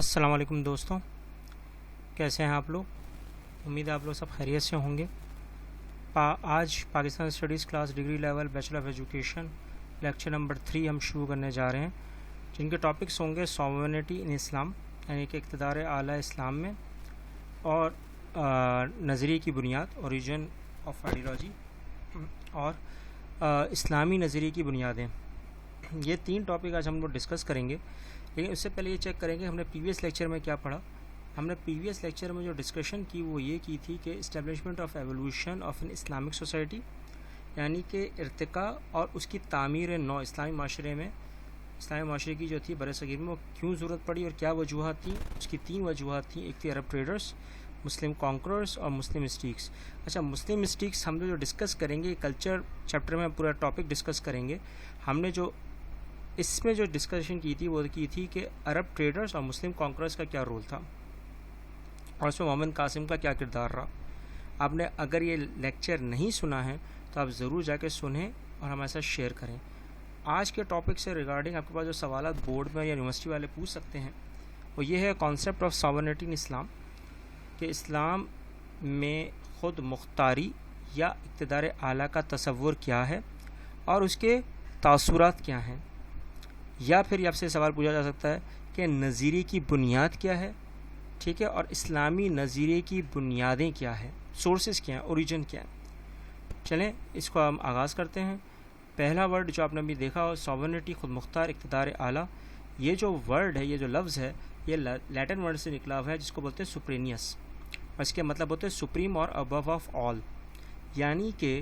السلام علیکم دوستوں، کیسے ہیں آپ لوگ؟ امید ہے آپ لوگ سب خیریت سے ہوں گے۔ آج Pakistan studies class degree level bachelor of education lecture number 3 ہم شروع کرنے جا رہے ہیں، جن کے ٹاپکس ہوں گے سوورنٹی ان اسلام، یعنی کہ اقتدار اعلیٰ اسلام میں، اور نظریے کی بنیاد، اوریجن آف آئیڈیالوجی، اور اسلامی نظریے کی بنیادیں۔ یہ 3 ٹاپک آج ہم لوگ ڈسکس کریں گے، لیکن اس سے پہلے یہ چیک کریں گے ہم نے پریویس لیکچر میں کیا پڑھا۔ ہم نے پریویس لیکچر میں جو ڈسکشن کی وہ یہ کی تھی کہ establishment of evolution of an Islamic society, یعنی کہ ارتقاء اور اس کی تعمیر نو اسلامی معاشرے میں، اسلامی معاشرے کی جو تھی برصغیر میں، وہ کیوں ضرورت پڑی اور کیا وجوہات تھیں۔ اس کی 3 وجوہات تھیں، ایک تھی عرب ٹریڈرز، مسلم کانکررز اور مسلم مسٹیکس۔ اچھا، مسلم مسٹیکس ہم جو ڈسکس کریں گے کلچر چیپٹر میں پورا ٹاپک ڈسکس کریں گے۔ ہم نے جو اس میں جو ڈسکشن کی تھی وہ کی تھی کہ عرب ٹریڈرز اور مسلم کانکررز کا کیا رول تھا اور اس میں محمد قاسم کا کیا کردار رہا۔ آپ نے اگر یہ لیکچر نہیں سنا ہے تو آپ ضرور جا کے سنیں اور ہمارے ساتھ شیئر کریں۔ آج کے ٹاپک سے ریگارڈنگ آپ کے پاس جو سوالات بورڈ میں یا یونیورسٹی والے پوچھ سکتے ہیں وہ یہ ہے کانسیپٹ آف ساورنٹی ان اسلام، کہ اسلام میں خود مختاری یا اقتدار اعلیٰ کا تصور کیا ہے اور اس کے تاثرات کیا ہیں، یا پھر یہ آپ سے سوال پوچھا جا سکتا ہے کہ نظریے کی بنیاد کیا ہے، ٹھیک ہے، اور اسلامی نظریے کی بنیادیں کیا ہیں، سورسز کیا ہیں، اوریجن کیا ہے۔ چلیں اس کو ہم آغاز کرتے ہیں۔ پہلا ورڈ جو آپ نے ابھی دیکھا ہو، ساورنٹی، خود مختار، اقتدار اعلیٰ، یہ جو ورڈ ہے، یہ جو لفظ ہے، یہ لیٹن ورڈ سے نکلا ہوا ہے جس کو بولتے ہیں سپرینیس، اور اس کے مطلب ہوتے ہیں سپریم اور ابو آف آل، یعنی کہ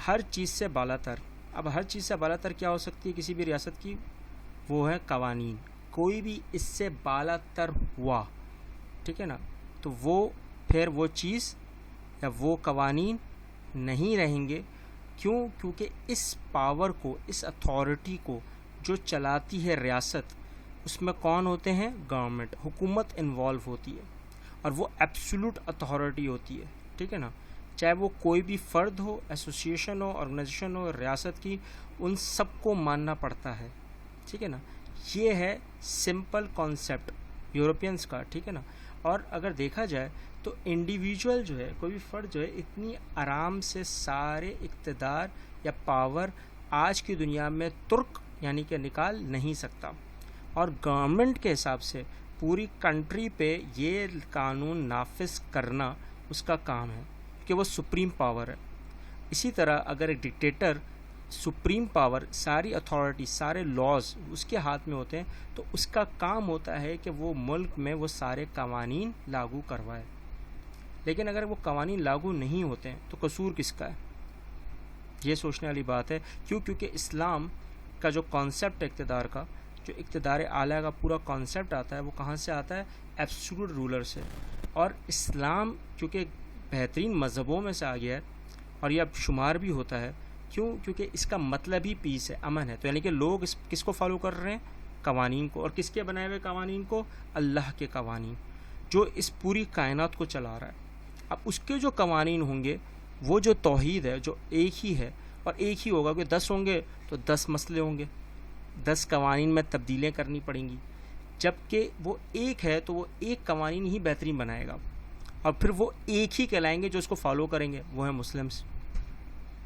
ہر چیز سے بالا تر۔ اب ہر چیز سے بالا تر کیا ہو سکتی ہے کسی بھی ریاست کی؟ وہ ہے قوانین۔ کوئی بھی اس سے بالا تر ہوا، ٹھیک ہے نا، تو وہ پھر وہ چیز یا وہ قوانین نہیں رہیں گے۔ کیوں؟ کیونکہ اس پاور کو، اس اتھارٹی کو جو چلاتی ہے ریاست، اس میں کون ہوتے ہیں؟ گورنمنٹ، حکومت انوالو ہوتی ہے، اور وہ ایبسولوٹ اتھارٹی ہوتی ہے، ٹھیک ہے نا، چاہے وہ کوئی بھی فرد ہو، ایسوسیشن ہو، آرگنائزیشن ہو، ریاست کی، ان سب کو ماننا پڑتا ہے، ٹھیک ہے نا۔ یہ ہے سمپل کانسیپٹ یورپینس کا، ٹھیک ہے نا۔ اور اگر دیکھا جائے تو انڈیویجول جو ہے، کوئی بھی فرد جو ہے، اتنی آرام سے سارے اقتدار یا پاور آج کی دنیا میں ترک یعنی کہ نکال نہیں سکتا، اور گورنمنٹ کے حساب سے پوری کنٹری پہ یہ قانون نافذ کرنا اس کا کام ہے کہ وہ سپریم پاور ہے۔ اسی طرح اگر ایک ڈکٹیٹر، سپریم پاور، ساری اتھارٹی، سارے لاز اس کے ہاتھ میں ہوتے ہیں، تو اس کا کام ہوتا ہے کہ وہ ملک میں وہ سارے قوانین لاگو کروائے۔ لیکن اگر وہ قوانین لاگو نہیں ہوتے ہیں تو قصور کس کا ہے؟ یہ سوچنے والی بات ہے۔ کیوں؟ کیونکہ اسلام کا جو کانسیپٹ ہے اقتدار کا، جو اقتدار اعلیٰ کا پورا کانسیپٹ آتا ہے، وہ کہاں سے آتا ہے؟ ایبسولوٹ رولر سے۔ اور اسلام چونکہ بہترین مذہبوں میں سے آ گیا ہے، اور یہ اب شمار بھی ہوتا ہے۔ کیوں؟ کیونکہ اس کا مطلب ہی پیس ہے، امن ہے، تو یعنی کہ لوگ کس کو فالو کر رہے ہیں؟ قوانین کو۔ اور کس کے بنائے ہوئے قوانین کو؟ اللہ کے قوانین، جو اس پوری کائنات کو چلا رہا ہے۔ اب اس کے جو قوانین ہوں گے، وہ جو توحید ہے، جو ایک ہی ہے، اور ایک ہی ہوگا، کہ 10 ہوں گے تو 10 مسئلے ہوں گے، 10 قوانین میں تبدیلیاں کرنی پڑیں گی۔ جبکہ وہ ایک ہے تو وہ ایک قوانین ہی بہترین بنائے گا، اور پھر وہ ایک ہی کہلائیں گے جو اس کو فالو کریں گے، وہ ہیں مسلمس،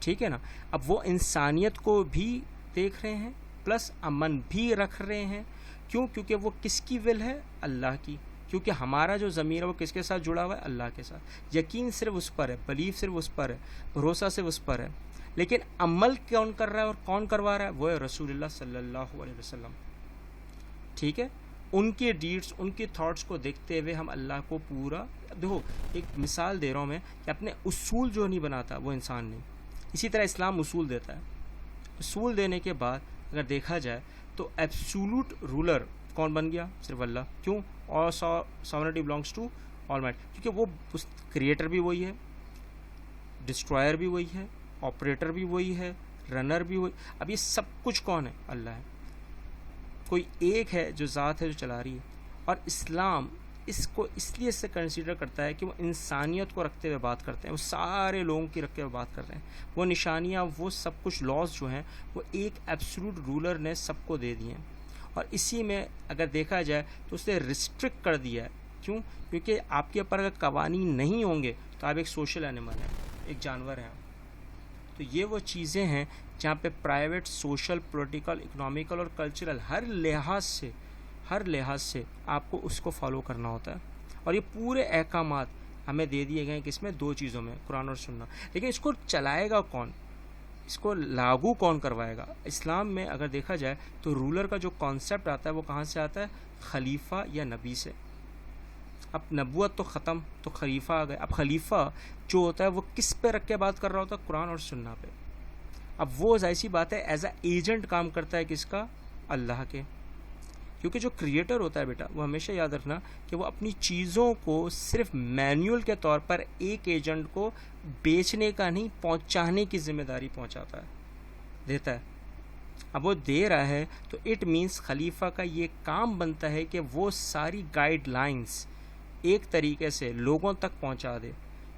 ٹھیک ہے نا۔ اب وہ انسانیت کو بھی دیکھ رہے ہیں، پلس امن بھی رکھ رہے ہیں۔ کیوں؟ کیونکہ وہ کس کی ول ہے؟ اللہ کی۔ کیونکہ ہمارا جو ضمیر ہے وہ کس کے ساتھ جڑا ہوا ہے؟ اللہ کے ساتھ۔ یقین صرف اس پر ہے، بلیف صرف اس پر ہے، بھروسہ صرف اس پر ہے، لیکن عمل کون کر رہا ہے اور کون کروا رہا ہے؟ وہ ہے رسول اللہ صلی اللہ علیہ وسلم، ٹھیک ہے۔ ان کے ڈیڈز، ان کے تھاٹس کو دیکھتے ہوئے ہم اللہ کو پورا، دیکھو ایک مثال دے رہا ہوں میں، کہ اپنے اصول جو نہیں بناتا وہ انسان نہیں، اسی طرح اسلام اصول دیتا ہے۔ اصول دینے کے بعد اگر دیکھا جائے تو ایبسولوٹ رولر کون بن گیا؟ صرف اللہ۔ کیوں؟ اور sovereignty belongs to Almighty, کیونکہ وہ کریٹر بھی وہی ہے، ڈسٹرائر بھی وہی ہے، آپریٹر بھی وہی ہے، رنر بھی وہی۔ اب یہ سب کچھ کون ہے؟ اللہ ہے۔ کوئی ایک ہے جو ذات ہے جو چلا رہی ہے، اور اسلام اس کو اس لیے سے کنسیڈر کرتا ہے کہ وہ انسانیت کو رکھتے ہوئے بات کرتے ہیں، وہ سارے لوگوں کی رکھتے ہوئے بات کر رہے ہیں۔ وہ نشانیاں، وہ سب کچھ لاز جو ہیں، وہ ایک ایبسولوٹ رولر نے سب کو دے دی ہیں، اور اسی میں اگر دیکھا جائے تو اسے ریسٹرکٹ کر دیا ہے. کیوں؟ کیونکہ آپ کے اوپر اگر قوانین نہیں ہوں گے تو آپ ایک سوشل اینیمل ہیں, ایک جانور ہیں. تو یہ وہ چیزیں ہیں جہاں پہ پرائیویٹ, سوشل, پولیٹیکل, اکنامیکل اور کلچرل ہر لحاظ سے آپ کو اس کو فالو کرنا ہوتا ہے. اور یہ پورے احکامات ہمیں دے دیے گئے ہیں کس میں؟ 2 چیزوں میں, قرآن اور سنت. لیکن اس کو چلائے گا کون؟ اس کو لاگو کون کروائے گا؟ اسلام میں اگر دیکھا جائے تو رولر کا جو کانسیپٹ آتا ہے وہ کہاں سے آتا ہے؟ خلیفہ یا نبی سے. اب نبوت تو ختم, تو خلیفہ آ گئے. اب خلیفہ جو ہوتا ہے وہ کس پہ رکھ کے بات کر رہا ہوتا ہے؟ قرآن اور سنت پہ. اب وہ ظاہر سی بات ہے ایز اے ایجنٹ کام کرتا ہے کس کا؟ اللہ کے. کیونکہ جو کریٹر ہوتا ہے بیٹا, وہ ہمیشہ یاد رکھنا کہ وہ اپنی چیزوں کو صرف مینول کے طور پر ایک ایجنٹ کو بیچنے کا نہیں, پہنچانے کی ذمہ داری پہنچاتا ہے, دیتا ہے. اب وہ دے رہا ہے تو اٹ مینس خلیفہ کا یہ کام بنتا ہے کہ وہ ساری گائیڈ لائنز ایک طریقے سے لوگوں تک پہنچا دے.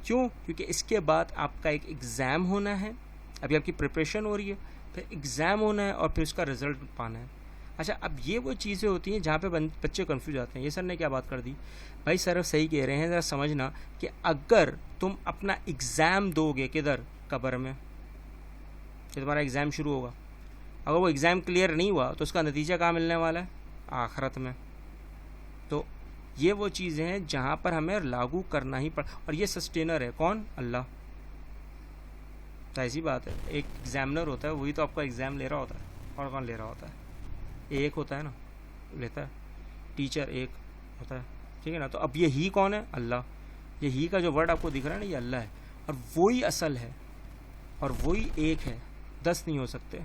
کیوں؟ کیونکہ اس کے بعد آپ کا ایک ایگزام ہونا ہے, ابھی آپ کی پریپریشن ہو رہی ہے, پھر ایگزام ہونا ہے اور پھر اس کا رزلٹ پانا ہے. اچھا, اب یہ وہ چیزیں ہوتی ہیں جہاں پہ بچے کنفیوز آتے ہیں. یہ سر نے کیا بات کر دی بھائی؟ سر صحیح کہہ رہے ہیں, ذرا سمجھنا کہ اگر تم اپنا ایگزام دو گے کدھر؟ قبر میں. کہ تمہارا ایگزام شروع ہوگا, اگر وہ ایگزام کلیئر نہیں ہوا تو اس کا نتیجہ کہاں ملنے والا ہے؟ آخرت میں. تو یہ وہ چیزیں ہیں جہاں پر ہمیں لاگو کرنا ہی اور یہ سسٹینر ہے کون؟ اللہ. تو ایسی بات ہے, ایک ایگزامنر ہوتا ہے, وہی تو آپ کا ایگزام لے رہا ہوتا ہے, اور کون لے رہا ہوتا ہے؟ ایک ہوتا ہے نا, لیتا ہے ٹیچر, ایک ہوتا ہے, ٹھیک ہے نا. تو اب یہ ہی کون ہے؟ اللہ. یہ ہی کا جو ورڈ آپ کو دکھ رہا ہے نا, یہ اللہ ہے, اور وہی اصل ہے, اور وہی ایک ہے. 10 نہیں ہو سکتے,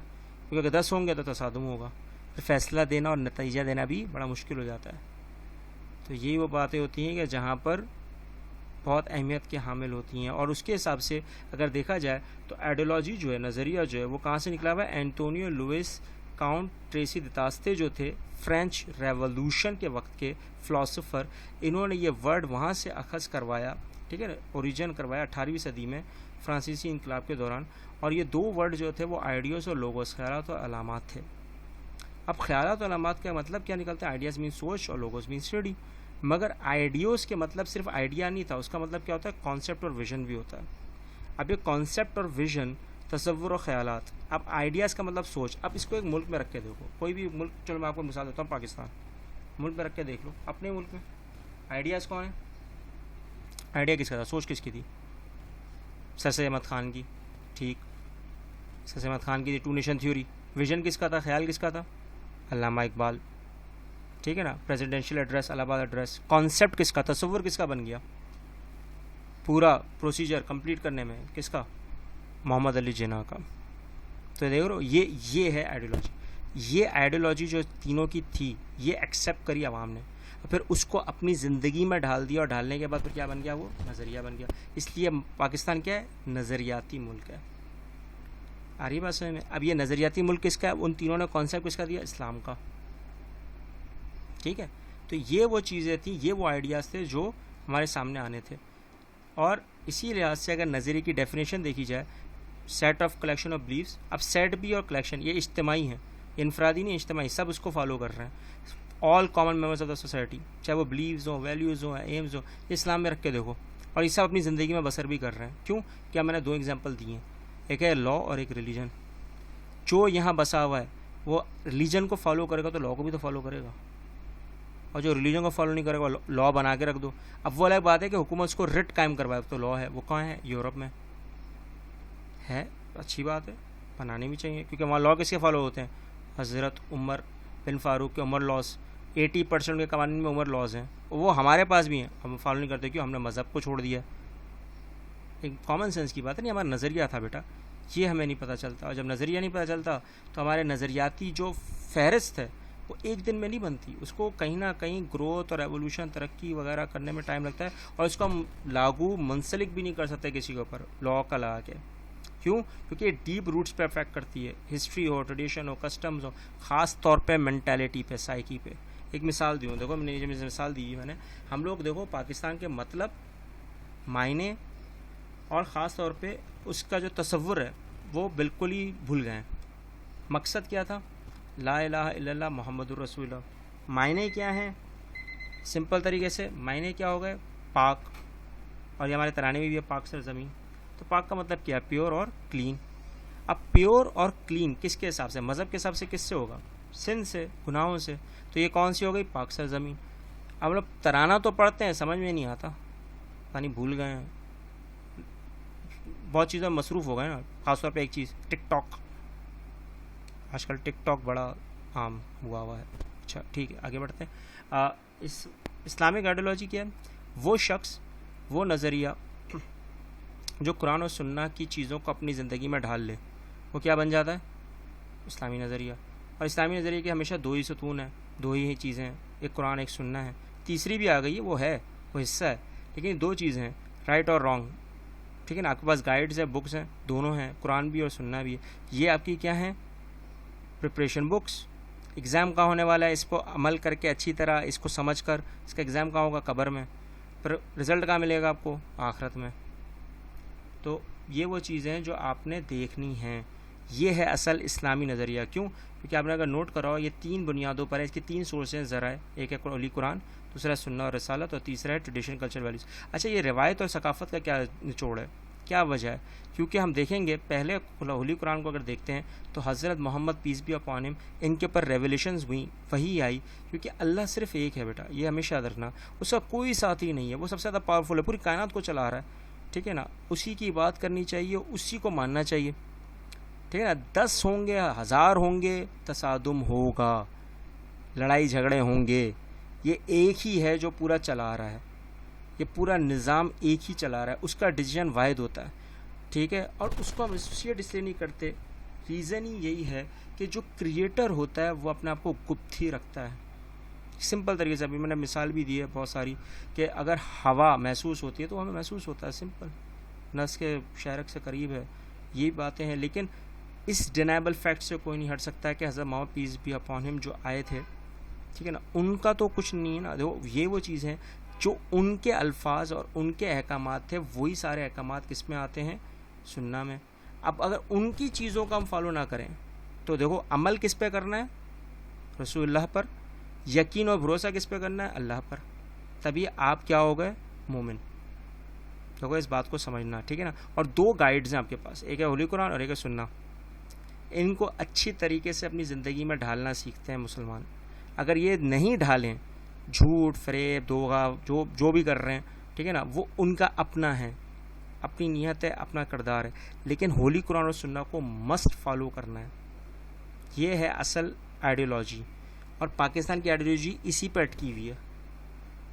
کیونکہ اگر 10 ہوں گے تو تصادم ہوگا, پھر فیصلہ دینا اور نتیجہ دینا بھی بڑا مشکل ہو جاتا ہے. تو یہی وہ باتیں ہوتی ہیں کہ جہاں پر بہت اہمیت کے حامل ہوتی ہیں. اور اس کے حساب سے اگر دیکھا جائے تو آئیڈیالوجی جو ہے, نظریہ جو ہے, وہ کہاں سے نکلا ہوا ہے؟ اینٹونیو لوئس کاؤنٹ ٹریسی دتاستے جو تھے فرینچ ریولوشن کے وقت کے فلاسفر, انہوں نے یہ ورڈ وہاں سے اخذ کروایا, ٹھیک ہے نا, اوریجن کروایا 18ویں صدی میں فرانسیسی انقلاب کے دوران. اور یہ 2 ورڈ جو تھے وہ آئیڈیوز اور لوگوس, خیالات اور علامات تھے. اب خیالات اور علامات کا مطلب کیا نکلتا ہے؟ آئیڈیاز مین سوچ اور لوگوس مین اسٹڈی. مگر آئیڈیوز کے مطلب صرف آئیڈیا نہیں تھا, اس کا مطلب کیا ہوتا ہے؟ کانسیپٹ اور ویژن بھی ہوتا ہے. اب یہ کانسیپٹ اور ویژن, تصور و خیالات. اب آئیڈیاز کا مطلب سوچ. اب اس کو ایک ملک میں رکھ کے دیکھو, کوئی بھی ملک, چلو میں آپ کو مثال دیتا ہوں, پاکستان ملک میں رکھ کے دیکھ لو. اپنے ملک میں آئیڈیاز کون ہیں؟ آئیڈیا کس کا تھا؟ سوچ کس کی تھی؟ سر سید احمد خان کی. ٹھیک, سر سید احمد خان کی تھی 2 نیشن تھیوری. ویژن کس کا تھا؟ خیال کس کا تھا؟ علامہ اقبال. ٹھیک ہے نا, پریزیڈینشیل ایڈریس, الہ آباد ایڈریس. کانسیپٹ کس کا؟ تصور کس کا بن گیا؟ پورا پروسیجر کمپلیٹ کرنے میں کس کا؟ محمد علی جناح کا. تو دیکھ رہو, یہ ہے آئیڈیالوجی. یہ آئیڈیالوجی جو تینوں کی تھی, یہ ایکسیپٹ کری عوام نے, اور پھر اس کو اپنی زندگی میں ڈھال دیا, اور ڈالنے کے بعد پھر کیا بن گیا؟ وہ نظریہ بن گیا. اس لیے پاکستان کیا ہے؟ نظریاتی ملک ہے. آ رہی بات سمجھ میں؟ اب یہ نظریاتی ملک کس کا ہے؟ ان تینوں نے کانسیپٹ کس کا دیا؟ اسلام کا. ٹھیک ہے, تو یہ وہ چیزیں تھیں, یہ وہ آئیڈیاز تھے جو ہمارے سامنے آنے تھے. اور اسی لحاظ سے اگر نظریے کی ڈیفینیشن دیکھی جائے, set of collection of beliefs. اب سیٹ بھی اور کلیکشن یہ اجتماعی ہیں, انفرادی نہیں, اجتماعی, سب اس کو فالو کر رہے ہیں. All common members of the society, چاہے وہ بلیفز ہوں, ویلیوز ہوں, ایمز ہوں, یہ اسلام میں رکھ کے دیکھو, اور یہ سب اپنی زندگی میں بسر بھی کر رہے ہیں. کیوں؟ کیا میں نے 2 ایگزامپل دیے ہیں, ایک ہے لا اور ایک ریلیجن. جو یہاں بسا ہوا ہے وہ ریلیجن کو فالو کرے گا تو لا کو بھی تو فالو کرے گا, اور جو ریلیجن کو فالو نہیں کرے گا لا بنا کے رکھ دو. اب وہ الگ بات ہے کہ حکومت اس کو رٹ قائم کروائے, تو لا ہے, وہ کہاں ہے؟ یورپ میں ہے. اچھی بات ہے, بنانی بھی چاہیے, کیونکہ وہاں لا کس کے فالو ہوتے ہیں؟ حضرت عمر بن فاروق کے عمر لاس. 80% کے قوانین میں عمر لاز ہیں, وہ ہمارے پاس بھی ہیں, ہم فالو نہیں کرتے. کیوں؟ ہم نے مذہب کو چھوڑ دیا. ایک کامن سینس کی بات ہے, نہیں ہمارا نظریہ تھا بیٹا, یہ ہمیں نہیں پتہ چلتا. اور جب نظریہ نہیں پتہ چلتا تو ہمارے نظریاتی جو فہرست ہے وہ ایک دن میں نہیں بنتی. اس کو کہیں نہ کہیں گروتھ اور ایولیوشن, ترقی وغیرہ کرنے میں ٹائم لگتا ہے, اور اس کو ہم لاگو منسلک بھی نہیں کر سکتے کسی کے اوپر لا کا لگا کے. کیوں؟ کیونکہ یہ ڈیپ روٹس پہ افیکٹ کرتی ہے, ہسٹری ہو, ٹریڈیشن ہو, کسٹمز ہو, خاص طور پہ مینٹیلٹی پہ, سائیکی پہ. ایک مثال دوں, دیکھو میں نے مثال دی میں نے, ہم لوگ دیکھو پاکستان کے مطلب, معنی, اور خاص طور پہ اس کا جو تصور ہے وہ بالکل ہی بھول گئے ہیں. مقصد کیا تھا؟ لا الہ الا اللہ محمد الرسول اللہ، معنی کیا ہیں؟ سمپل طریقے سے معنی کیا ہو گئے؟ پاک، اور یہ ہمارے ترانے میں بھی ہے پاک سرزمین. تو پاک کا مطلب کیا ہے؟ پیور اور کلین. اب پیور اور کلین کس کے حساب سے؟ مذہب کے حساب سے کس سے ہوگا؟ سندھ سے، گناہوں سے. تو یہ کون سی ہو گئی؟ پاک سرزمین. اب لوگ ترانہ تو پڑھتے ہیں، سمجھ میں نہیں آتا، یعنی بھول گئے ہیں، بہت چیزوں میں مصروف ہو گئے نا. خاص طور پہ ایک چیز، ٹک ٹاک. آج کل ٹک ٹاک بڑا عام ہوا ہے. اچھا ٹھیک ہے، آگے بڑھتے ہیں. اسلامک آئیڈیالوجی کیا ہے؟ وہ شخص، وہ نظریہ جو قرآن و سنہ کی چیزوں کو اپنی زندگی میں ڈھال لے، وہ کیا بن جاتا ہے؟ اسلامی نظریہ. اور اسلامی نظریے کے ہمیشہ دو ہی ستون ہیں، دو ہی چیزیں ہیں، ایک قرآن ایک سنہ ہے. تیسری بھی آ گئی ہے، وہ حصہ ہے، لیکن دو چیزیں ہیں، رائٹ اور رانگ. ٹھیک ہے نا. آپ کے پاس گائیڈز ہیں، بکس ہیں، دونوں ہیں، قرآن بھی اور سنہ بھی ہے. یہ آپ کی کیا ہیں؟ Preparation books. ایگزام کہاں ہونے والا ہے، اس کو عمل کر کے اچھی طرح اس کو سمجھ کر، اس کا ایگزام کہاں ہوگا؟ قبر میں. پھر رزلٹ کہاں ملے گا آپ کو؟ آخرت میں. تو یہ وہ چیزیں ہیں جو آپ نے دیکھنی ہیں. یہ ہے اصل اسلامی نظریہ. کیوں؟ کیونکہ آپ نے اگر نوٹ کرا ہو، یہ تین بنیادوں پر ہے، اس کی تین سورسز ذرائع، ایک ہے اولی قرآن، دوسرا سنہ اور رسالت، اور تیسرا ہے ٹریڈیشن کلچر ویلیوز. اچھا، یہ روایت اور ثقافت کا کیا نچوڑ ہے، کیا وجہ ہے؟ کیونکہ ہم دیکھیں گے پہلے اولی قرآن کو اگر دیکھتے ہیں تو حضرت محمد پیس بی اپان ہم، ان کے اوپر ریولیشنز ہوئیں، وہی آئی. کیونکہ اللہ صرف ایک ہے بیٹا، یہ ہمیشہ یاد رکھنا. اس کا کوئی ساتھی نہیں ہے، وہ سب سے زیادہ پاورفل ہے، پوری کائنات کو چلا رہا ہے. ٹھیک ہے نا. اسی کی بات کرنی چاہیے، اسی کو ماننا چاہیے. ٹھیک ہے نا. 10 ہوں گے، 1000 ہوں گے، تصادم ہوگا، لڑائی جھگڑے ہوں گے. یہ ایک ہی ہے جو پورا چلا رہا ہے، یہ پورا نظام ایک ہی چلا رہا ہے، اس کا ڈیسیژن واحد ہوتا ہے. ٹھیک ہے. اور اس کو ہم ایسوسیٹ اس لیے نہیں کرتے، ریزن ہی یہی ہے کہ جو کریٹر ہوتا ہے وہ اپنے آپ کو گپت ہی رکھتا ہے. سمپل طریقے سے ابھی میں نے مثال بھی دی ہے بہت ساری، کہ اگر ہوا محسوس ہوتی ہے تو ہمیں محسوس ہوتا ہے، سمپل، نس کے شہرک سے قریب ہے، یہ باتیں ہیں. لیکن اس ڈینائبل فیکٹ سے کوئی نہیں ہٹ سکتا ہے کہ حضرت محمد پیس بی اپان ہم جو آئے تھے، ٹھیک ہے نا، ان کا تو کچھ نہیں ہے نا. یہ وہ چیز ہیں جو ان کے الفاظ اور ان کے احکامات تھے، وہی سارے احکامات کس میں آتے ہیں؟ سننا میں. اب اگر ان کی چیزوں کا ہم فالو نہ کریں تو دیکھو عمل کس پہ کرنا ہے؟ رسول اللہ پر. یقین اور بھروسہ کس پہ کرنا ہے؟ اللہ پر. تبھی آپ کیا ہو گئے؟ مومن. دیکھو اس بات کو سمجھنا. ٹھیک ہے نا. اور دو گائیڈز ہیں آپ کے پاس، ایک ہے ہولی قرآن اور ایک ہے سنہ. ان کو اچھی طریقے سے اپنی زندگی میں ڈھالنا سیکھتے ہیں مسلمان. اگر یہ نہیں ڈھالیں، جھوٹ فریب دوغا جو بھی کر رہے ہیں، ٹھیک ہے نا، وہ ان کا اپنا ہے، اپنی نیت ہے، اپنا کردار ہے. لیکن ہولی قرآن اور سنہ کو مسٹ فالو کرنا ہے. یہ ہے اصل آئیڈیالوجی. اور پاکستان کی آئیڈیالوجی اسی پہ اٹکی ہوئی ہے،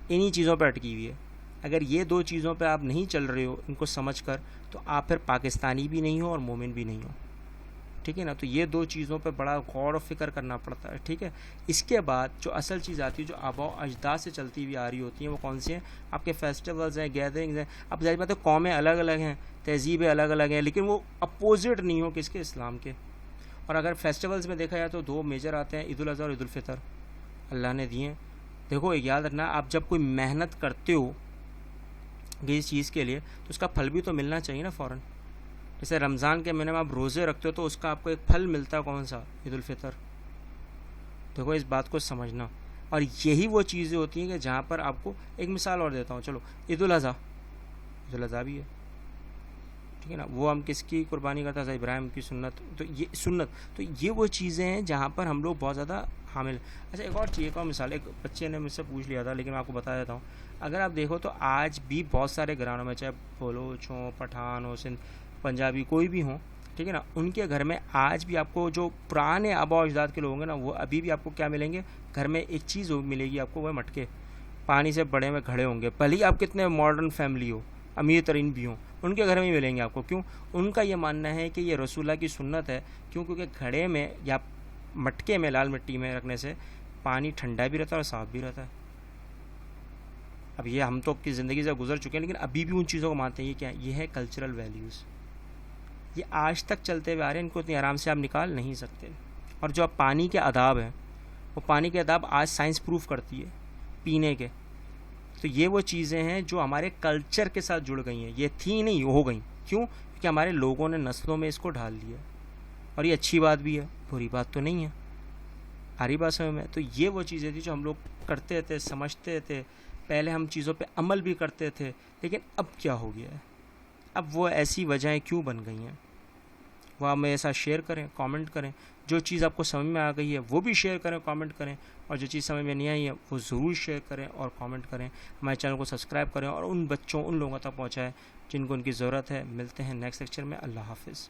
انہی چیزوں پہ اٹکی ہوئی ہے. اگر یہ دو چیزوں پہ آپ نہیں چل رہے ہو ان کو سمجھ کر، تو آپ پھر پاکستانی بھی نہیں ہو اور مومن بھی نہیں ہو. ٹھیک ہے نا. تو یہ دو چیزوں پہ بڑا غور و فکر کرنا پڑتا ہے. ٹھیک ہے. اس کے بعد جو اصل چیز آتی ہے، جو آباء و اجداد سے چلتی ہوئی آ رہی ہوتی ہیں، وہ کون سی ہیں؟ آپ کے فیسٹیولز ہیں، گیدرنگز ہیں. اب ظاہر بات ہے قومیں الگ الگ ہیں، تہذیبیں الگ الگ ہیں، لیکن وہ اپوزٹ نہیں ہو کس کے؟ اسلام کے. اور اگر فیسٹیولز میں دیکھا جائے تو دو میجر آتے ہیں، عید الاضحیٰ اور عید الفطر، اللہ نے دیے ہیں. دیکھو یاد رکھنا، آپ جب کوئی محنت کرتے ہو کسی چیز کے لیے تو اس کا پھل بھی تو ملنا چاہیے نا فوراً. جیسے رمضان کے مہینے میں آپ روزے رکھتے ہو تو اس کا آپ کو ایک پھل ملتا ہے، کون سا؟ عید الفطر. دیکھو اس بات کو سمجھنا. اور یہی وہ چیزیں ہوتی ہیں کہ جہاں پر آپ کو ایک مثال اور دیتا ہوں. چلو عید الاضحیٰ بھی ہے، ٹھیک ہے نا. وہ ہم کس کی قربانی کرتا ہے؟ ابراہیم کی سنت. تو یہ سنت، تو یہ وہ چیزیں ہیں جہاں پر ہم لوگ بہت زیادہ حامل. اچھا ایک اور چیز، ایک اور مثال، ایک بچے نے مجھ سے پوچھ لیا تھا، لیکن میں آپ کو بتا دیتا ہوں. اگر آپ دیکھو تو آج بھی بہت سارے گھرانوں میں، چاہے بلوچ ہوں، پٹھان ہو، سندھ پنجابی کوئی بھی ہوں، ٹھیک ہے نا، ان کے گھر میں آج بھی آپ کو جو پرانے آباء و اجداد کے لوگ ہیں نا، وہ ابھی بھی آپ کو کیا ملیں گے؟ گھر میں ایک چیز ملے گی آپ کو، وہ ہے مٹکے. پانی سے بڑے میں گھڑے ہوں گے. بھلے ہی آپ کتنے ماڈرن فیملی ہو، امیر ترین بھی ہوں، ان کے گھر میں ہی ملیں گے آپ کو. کیوں؟ ان کا یہ ماننا ہے کہ یہ رسول اللہ کی سنت ہے. کیوں؟ کیونکہ گھڑے میں یا مٹکے میں، لال مٹی میں رکھنے سے پانی ٹھنڈا بھی رہتا ہے اور صاف بھی رہتا ہے. اب یہ ہم تو کی زندگی سے گزر چکے ہیں، لیکن ابھی بھی ان چیزوں کو مانتے ہیں. یہ کیا ہے؟ یہ ہے کلچرل ویلیوز. یہ آج تک چلتے ہوئے آ رہے ہیں، ان کو اتنی آرام سے آپ نکال نہیں سکتے. اور جو اب پانی کے آداب ہیں، وہ پانی کے آداب آج سائنس پروف کرتی ہے پینے کے. تو یہ وہ چیزیں ہیں جو ہمارے کلچر کے ساتھ جڑ گئی ہیں. یہ تھی نہیں، ہو گئیں. کیوں؟ کیونکہ ہمارے لوگوں نے نسلوں میں اس کو ڈال دیا. اور یہ اچھی بات بھی ہے، بری بات تو نہیں ہے. آ رہی بات سمجھ میں؟ تو یہ وہ چیزیں تھی جو ہم لوگ کرتے تھے، سمجھتے تھے، پہلے ہم چیزوں پہ عمل بھی کرتے تھے، لیکن اب کیا ہو گیا ہے؟ اب وہ ایسی وجہیں کیوں بن گئی ہیں؟ وہ آپ میرے ساتھ شیئر کریں، کامنٹ کریں. جو چیز آپ کو سمجھ میں آ گئی ہے وہ بھی شیئر کریں، کامنٹ کریں، اور جو چیز سمجھ میں نہیں آئی ہے وہ ضرور شیئر کریں اور کامنٹ کریں. ہمارے چینل کو سبسکرائب کریں اور ان بچوں، ان لوگوں تک پہنچائیں جن کو ان کی ضرورت ہے. ملتے ہیں نیکسٹ لیکچر میں. اللہ حافظ.